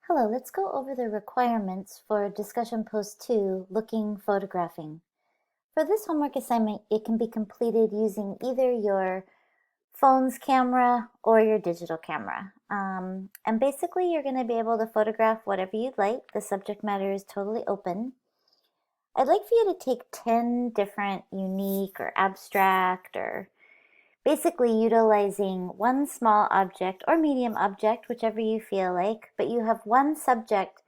Hello, let's go over the requirements for discussion post 2, looking photographing. For this homework assignment, it can be completed using either your phone's camera or your digital camera. And basically, you're going to be able to photograph whatever you'd like. The subject matter is totally open. I'd like for you to take 10 different unique or abstract or basically utilizing one small object or medium object, whichever you feel like, but you have one subject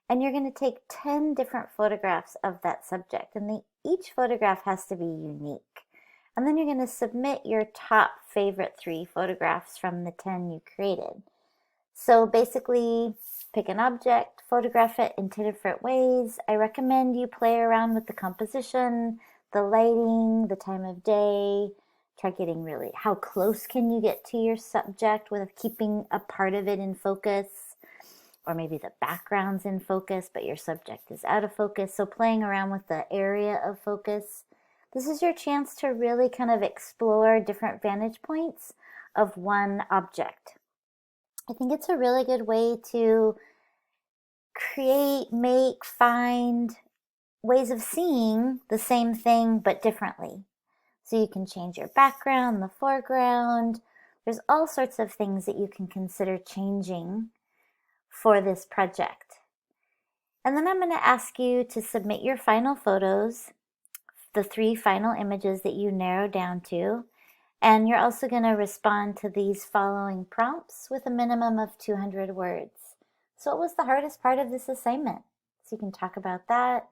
and you're going to take 10 different photographs of that subject, and each photograph has to be unique. And then you're going to submit your top favorite 3 photographs from the 10 you created. So basically, pick an object, photograph it in 10 different ways. I recommend you play around with the composition, the lighting, the time of day. Try getting really, how close can you get to your subject with keeping a part of it in focus? Or maybe the background's in focus, but your subject is out of focus. So playing around with the area of focus. This is your chance to really kind of explore different vantage points of one object. I think it's a really good way to create, make, find ways of seeing the same thing but differently. So you can change your background, the foreground. There's all sorts of things that you can consider changing for this project. And then I'm going to ask you to submit your final photos, the 3 final images that you narrow down to, and you're also going to respond to these following prompts with a minimum of 200 words. So what was the hardest part of this assignment? So you can talk about that.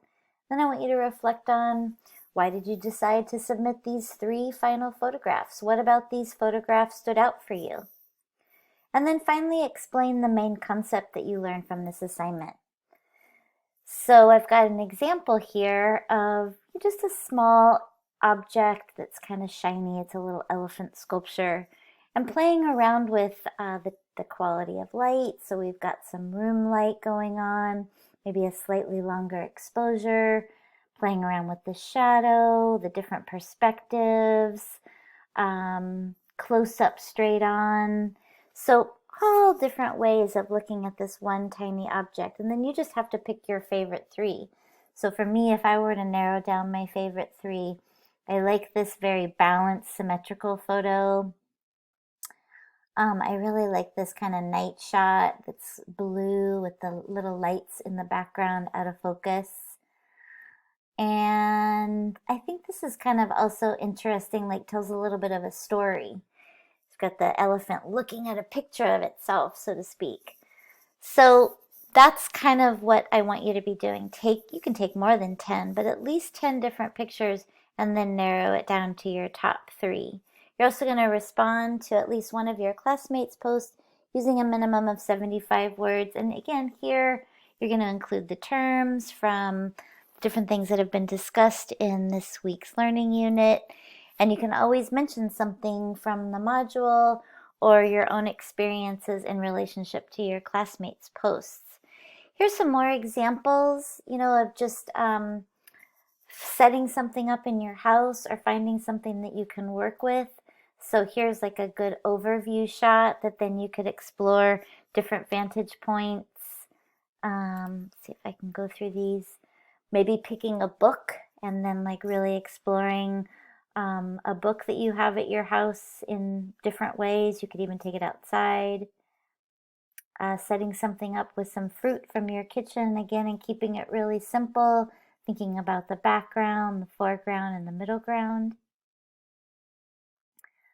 Then I want you to reflect on, why did you decide to submit these 3 final photographs? What about these photographs stood out for you? And then finally explain the main concept that you learned from this assignment. So I've got an example here of just a small object that's kind of shiny. It's a little elephant sculpture. And playing around with the quality of light. So we've got some room light going on, maybe a slightly longer exposure, playing around with the shadow, the different perspectives, close up, straight on. So all different ways of looking at this one tiny object. And then you just have to pick your favorite 3. So for me, if I were to narrow down my favorite 3, I like this very balanced, symmetrical photo. I really like this kind of night shot that's blue with the little lights in the background out of focus. And I think this is kind of also interesting, like tells a little bit of a story. It's got the elephant looking at a picture of itself, so to speak. So that's kind of what I want you to be doing. You can take more than 10, but at least 10 different pictures and then narrow it down to your top 3. You're also going to respond to at least one of your classmates' posts using a minimum of 75 words. And again, here you're going to include the terms from different things that have been discussed in this week's learning unit. And you can always mention something from the module or your own experiences in relationship to your classmates' posts. Here's some more examples, of just setting something up in your house or finding something that you can work with. So here's like a good overview shot that then you could explore different vantage points. See if I can go through these. Maybe picking a book and then like really exploring a book that you have at your house in different ways. You could even take it outside. Setting something up with some fruit from your kitchen again and keeping it really simple. Thinking about the background, the foreground, and the middle ground.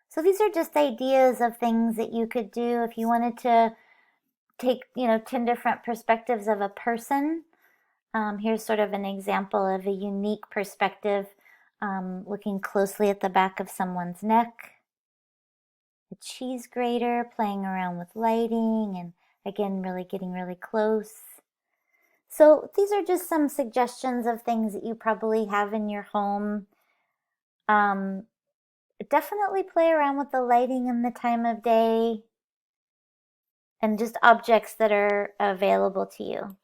So these are just ideas of things that you could do if you wanted to take, 10 different perspectives of a person. Here's sort of an example of a unique perspective, looking closely at the back of someone's neck. A cheese grater, playing around with lighting, and again, really getting really close. So these are just some suggestions of things that you probably have in your home. Definitely play around with the lighting and the time of day and just objects that are available to you.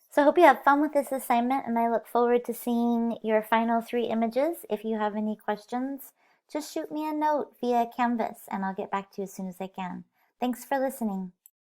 So I hope you have fun with this assignment, and I look forward to seeing your final 3 images. If you have any questions, just shoot me a note via Canvas and I'll get back to you as soon as I can. Thanks for listening.